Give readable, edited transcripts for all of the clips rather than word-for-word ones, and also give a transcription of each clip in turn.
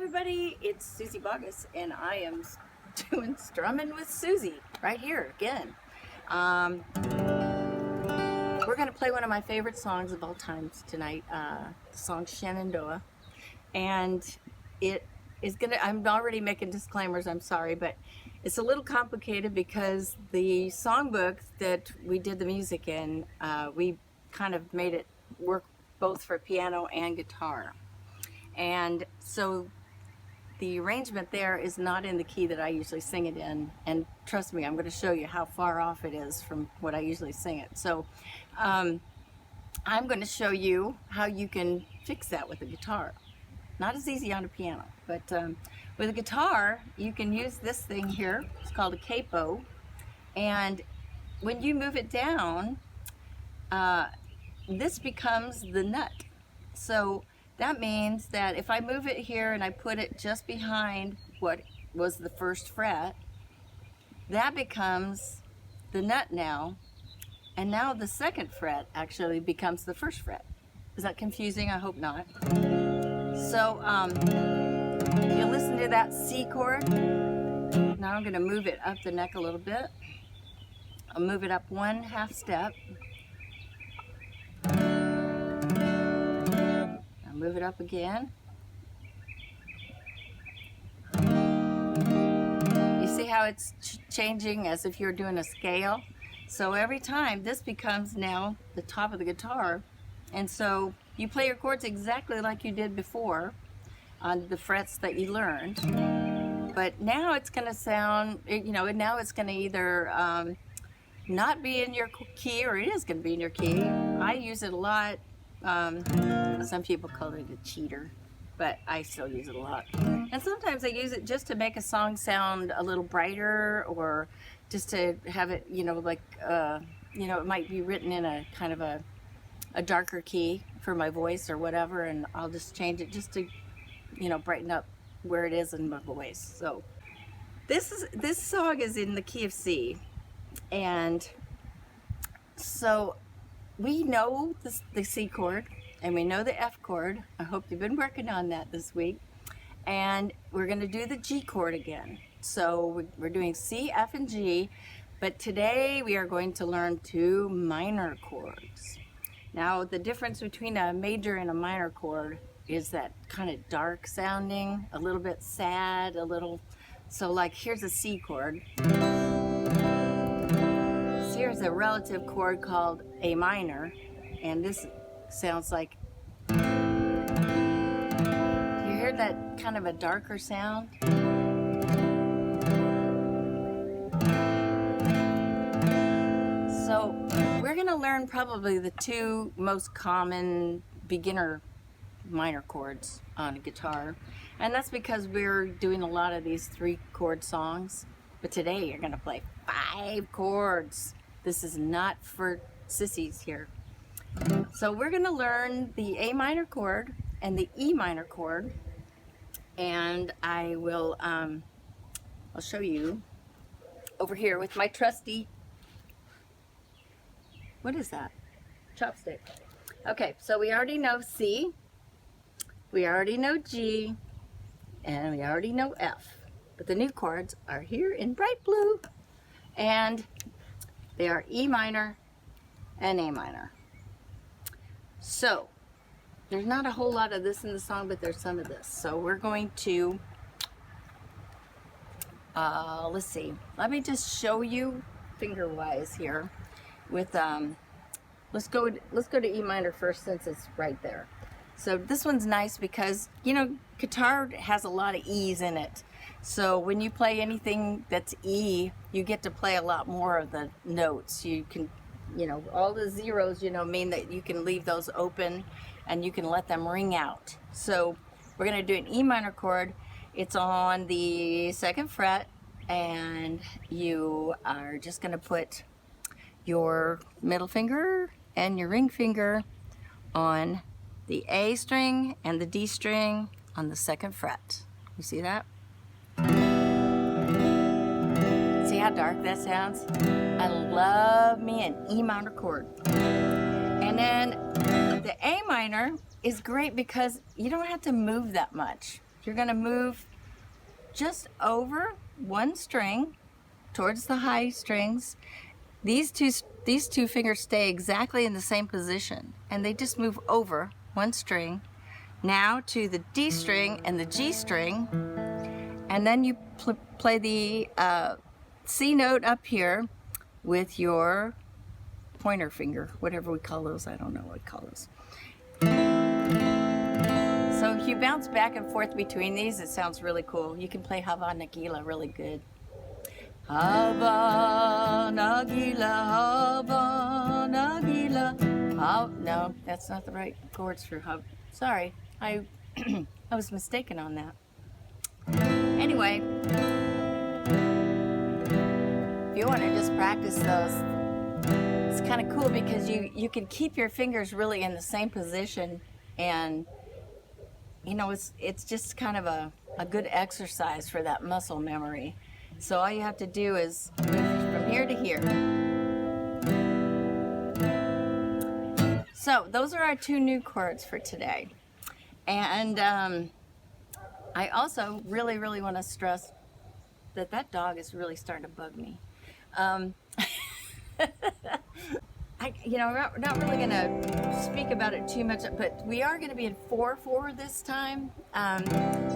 everybody, it's Suzy Bogus, and I am doing Strummin with Suzy right here again. We're going to play one of my favorite songs of all times tonight, the song Shenandoah, and it is going to, I'm already making disclaimers, I'm sorry, but it's a little complicated because the songbook that we did the music in, we kind of made it work both for piano and guitar. And so the arrangement there is not in the key that I usually sing it in, and trust me, I'm going to show you how far off it is from what I usually sing it. So I'm going to show you how you can fix that with a guitar. Not as easy on a piano, but with a guitar you can use this thing here. It's called a capo, and when you move it down, this becomes the nut. So that means that if I move it here and I put it just behind what was the first fret, that becomes the nut now, and now the second fret actually becomes the first fret. Is that confusing? I hope not. So you listen to that C chord. Now I'm going to move it up the neck a little bit. I'll move it up 1/2 step. Move it up again. You see how it's changing as if you're doing a scale? So every time this becomes now the top of the guitar, and so you play your chords exactly like you did before on the frets that you learned, but now it's going to sound, now it's going to either not be in your key, or it is going to be in your key. I use it a lot. Some people call it a cheater, but I still use it a lot. And sometimes I use it just to make a song sound a little brighter, or just to have it, it might be written in a kind of a darker key for my voice or whatever, and I'll just change it just to, brighten up where it is in my voice. So this song is in the key of C, and so we know the C chord, and we know the F chord. I hope you've been working on that this week. And we're going to do the G chord again. So we're doing C, F, and G, but today we are going to learn 2 minor chords. Now, the difference between a major and a minor chord is that kind of dark sounding, a little bit sad, so like here's a C chord. Here's a relative chord called A minor, and this sounds like, do you hear that kind of a darker sound? So we're going to learn probably the 2 most common beginner minor chords on a guitar, and that's because we're doing a lot of these 3 chord songs, but today you're going to play 5 chords. This is not for sissies here. So we're going to learn the A minor chord and the E minor chord, and I will I'll show you over here with my trusty, what is that? Chopstick. Okay, so we already know C, we already know G, and we already know F, but the new chords are here in bright blue, and they are E minor and A minor. So there's not a whole lot of this in the song, but there's some of this. So we're going to, let's see. Let me just show you finger-wise here. With let's go to E minor first, since it's right there. So this one's nice because guitar has a lot of E's in it. So when you play anything that's E, you get to play a lot more of the notes. You can, all the zeros, mean that you can leave those open and you can let them ring out. So we're going to do an E minor chord. It's on the 2nd fret, and you are just going to put your middle finger and your ring finger on the A string and the D string on the 2nd fret. You see that? See how dark that sounds? I love me an E minor chord. And then the A minor is great because you don't have to move that much. you're gonna move just over one string towards the high strings. These two fingers stay exactly in the same position, and they just move over one string. Now to the D string and the G string, and then you play the C note up here with your pointer finger, whatever we call those. I don't know what we call those. So if you bounce back and forth between these, it sounds really cool. You can play Hava Nagila really good. Hava Nagila, Hava Nagila. Oh, no, that's not the right chords for Hava. Sorry, I was mistaken on that. Anyway, if you want to just practice those, it's kind of cool because you can keep your fingers really in the same position, and you know, it's just kind of a good exercise for that muscle memory. So all you have to do is move from here to here. So those are our two new chords for today. And I also really want to stress that dog is really starting to bug me. We're not really going to speak about it too much, but we are going to be in 4/4 this time,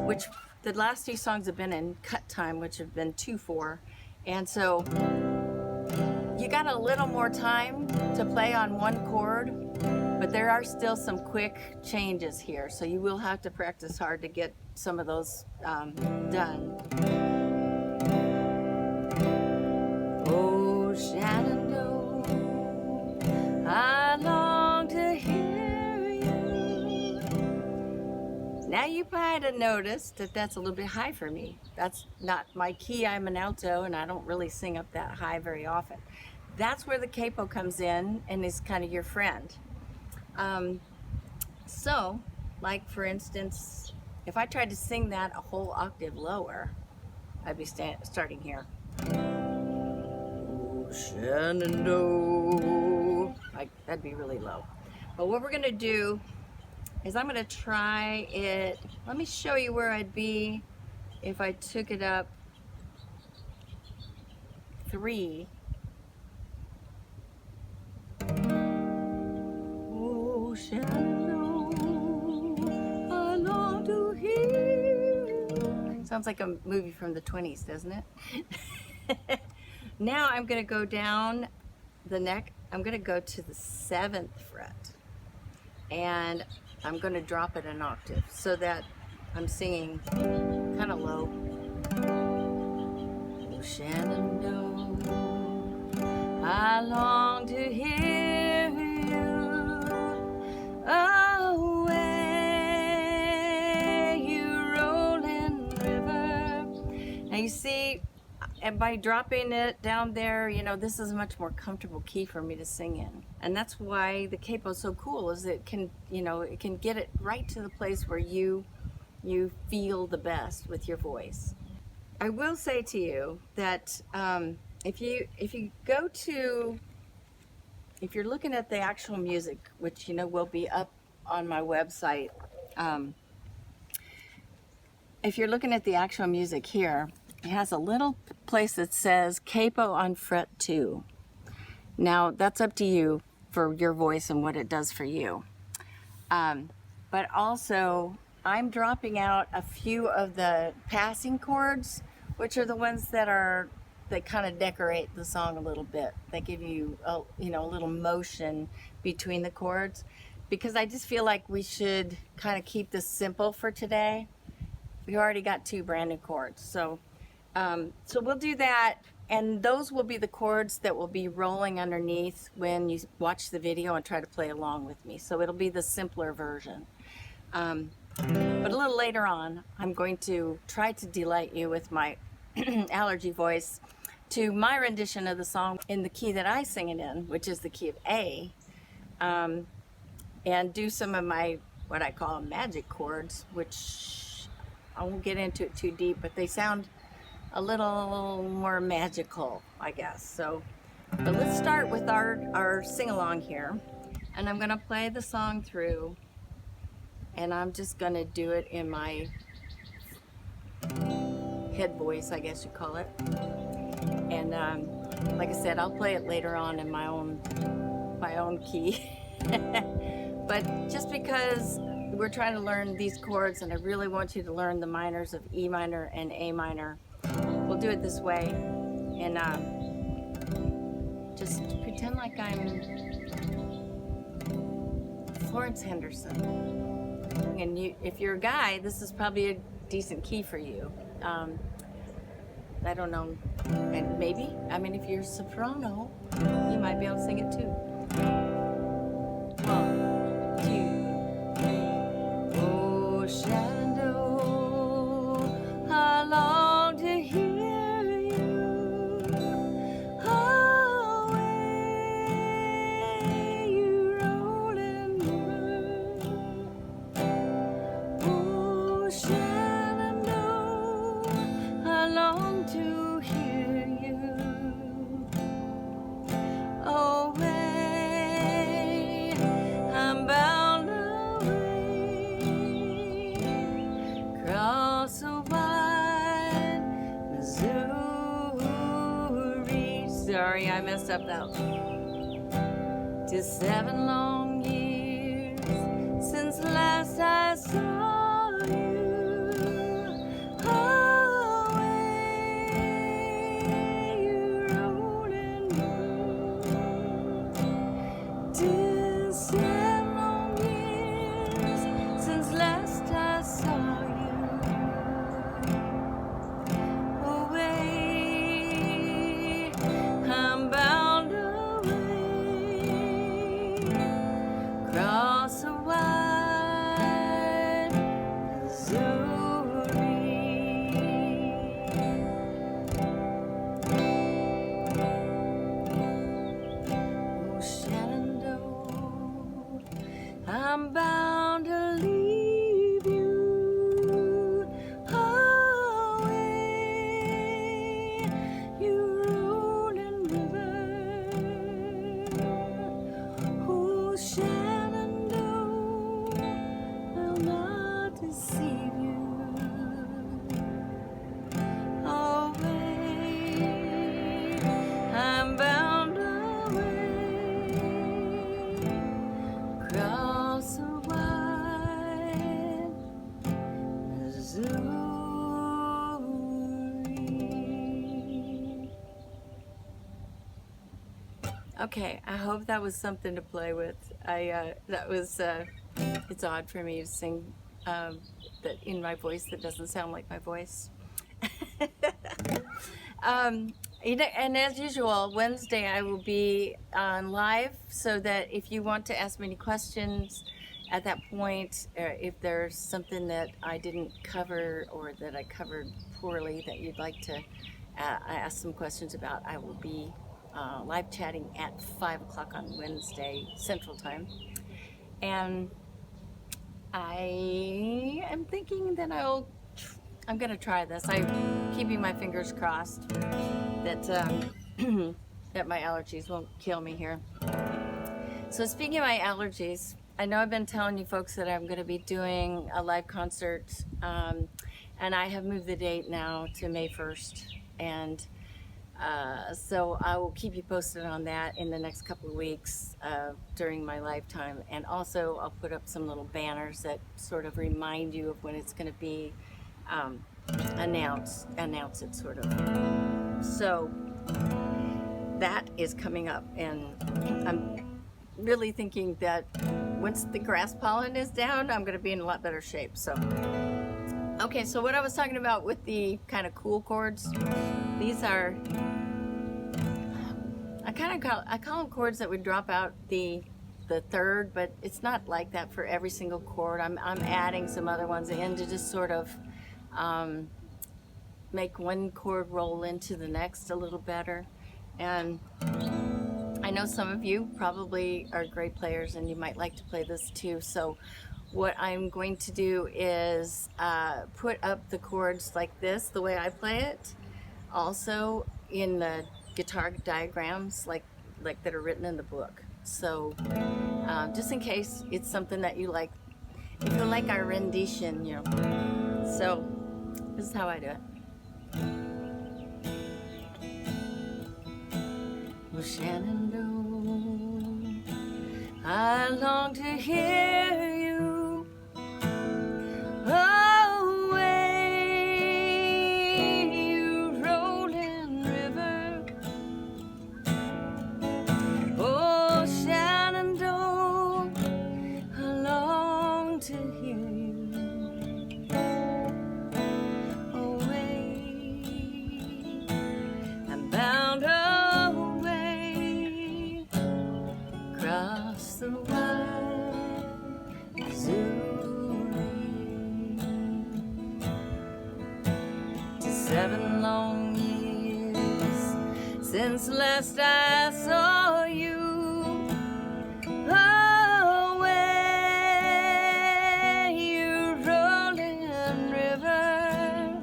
which the last two songs have been in cut time, which have been 2/4. And so you got a little more time to play on one chord, but there are still some quick changes here. So you will have to practice hard to get some of those done. Oh, Shenandoah, I long to hear you. Now you might have noticed that that's a little bit high for me. That's not my key. I'm an alto and I don't really sing up that high very often. That's where the capo comes in and is kind of your friend. So, like for instance, if I tried to sing that a whole octave lower, I'd be starting here. Oh, Shenandoah. That'd be really low. But what we're gonna do is I'm gonna try it. Let me show you where I'd be if I took it up 3. Oh, Shenandoah, I long to hear you. Sounds like a movie from the 20s, doesn't it? Now I'm gonna go down the neck. I'm gonna go to the 7th fret, and I'm gonna drop it an octave so that I'm singing kind of low. Oh, Shenandoah, I long to hear you away, you rolling river. Now you see, and by dropping it down there, you know, this is a much more comfortable key for me to sing in. And that's why the capo is so cool, is it can, you know, it can get it right to the place where you feel the best with your voice. I will say to you that if you're looking at the actual music, which, you know, will be up on my website, if you're looking at the actual music here, it has a little place that says capo on fret 2. Now that's up to you for your voice and what it does for you. But also I'm dropping out a few of the passing chords, which are the ones that kind of decorate the song a little bit. They give you a little motion between the chords, because I just feel like we should kind of keep this simple for today. We already got 2 brand new chords, so we'll do that, and those will be the chords that will be rolling underneath when you watch the video and try to play along with me. So it'll be the simpler version. But a little later on, I'm going to try to delight you with my allergy voice to my rendition of the song in the key that I sing it in, which is the key of A, and do some of my, what I call magic chords, which I won't get into it too deep, but they sound a little more magical, I guess. So, but let's start with our sing-along here, and I'm gonna play the song through, and I'm just gonna do it in my head voice, I guess you call it. And like I said, I'll play it later on in my own key. But just because we're trying to learn these chords, and I really want you to learn the minors of E minor and A minor, we'll do it this way. And just pretend like I'm Florence Henderson. And if you're a guy, this is probably a decent key for you. I don't know, and maybe, I mean, if you're a soprano, you might be able to sing it too. 1, 2, 3. Oh, Shenandoah, I long to hear you. Oh, way you rolling river. Oh, Shenandoah, I long to hear you. Oh, way I'm bound away across a wide Missouri. Sorry, I messed up that one. 'Tis 7 long years since last I saw you. Oh, way you rolling through. 'Tis 7 long years since last I saw you. Oh, way I'm bound away across a wide Missouri. Oh, Shenandoah, I'm bound to leave you. Oh, way you rolling river. Oh, Shenandoah, I'll not deceive you. Oh, way I'm bound away across a wide Missouri. Okay, I hope that was something to play with. That was, it's odd for me to sing that in my voice that doesn't sound like my voice. And as usual, Wednesday I will be on live, so that if you want to ask me any questions at that point, if there's something that I didn't cover or that I covered poorly that you'd like to ask some questions about, I will be live chatting at 5 o'clock on Wednesday Central Time. And I am thinking that I'm gonna try this. I'm keeping my fingers crossed that that my allergies won't kill me here. So speaking of my allergies, I know I've been telling you folks that I'm gonna be doing a live concert, and I have moved the date now to May 1st, and so I will keep you posted on that in the next couple of weeks during my lifetime. And also I'll put up some little banners that sort of remind you of when it's going to be announce it sort of. So that is coming up, and I'm really thinking that once the grass pollen is down, I'm going to be in a lot better shape. So okay, so what I was talking about with the kind of cool chords, these are, I call them chords that would drop out the third, but it's not like that for every single chord. I'm adding some other ones in to just sort of make one chord roll into the next a little better. And I know some of you probably are great players and you might like to play this too. So what I'm going to do is put up the chords like this, the way I play it, also in the guitar diagrams like that are written in the book. So just in case it's something that you like, if you like our rendition, you know. So This is how I do it. Well, Shenandoah, I long to hear you away, you rolling river. Oh, Shenandoah, I long to hear you away. I'm bound away across the wide Missouri to 7 long years since last I saw you away, you rolling river.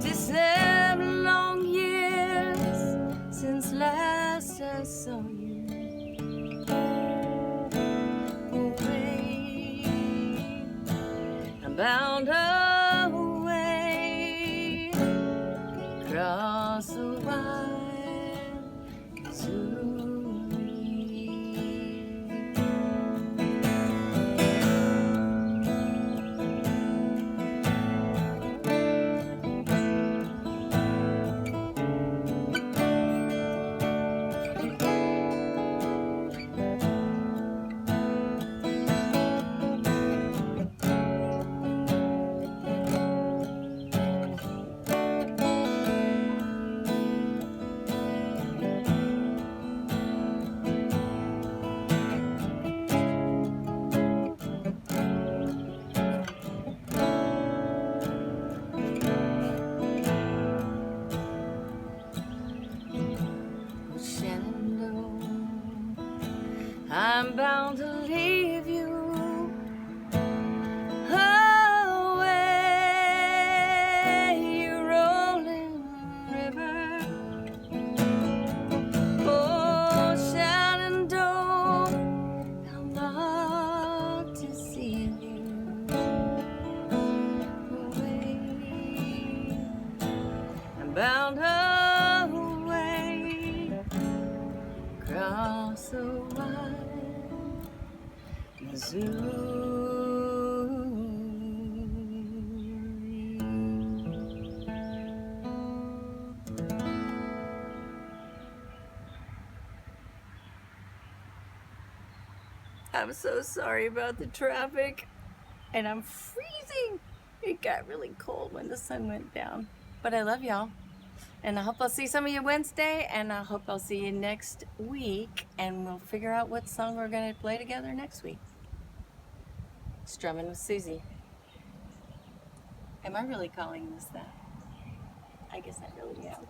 To 7 long years since last I saw you away. I'm bound away across the wide Missouri. Shenandoah, I'm bound to leave you away, you rolling river. Oh, Shenandoah, how long to see you away. I'm bound away across the wide Missouri. I'm so sorry about the traffic, and I'm freezing. It got really cold when the sun went down, but I love y'all. And I hope I'll see some of you Wednesday, and I hope I'll see you next week, and we'll figure out what song we're going to play together next week. Strummin' with Suzy. Am I really calling this that? I guess I really am.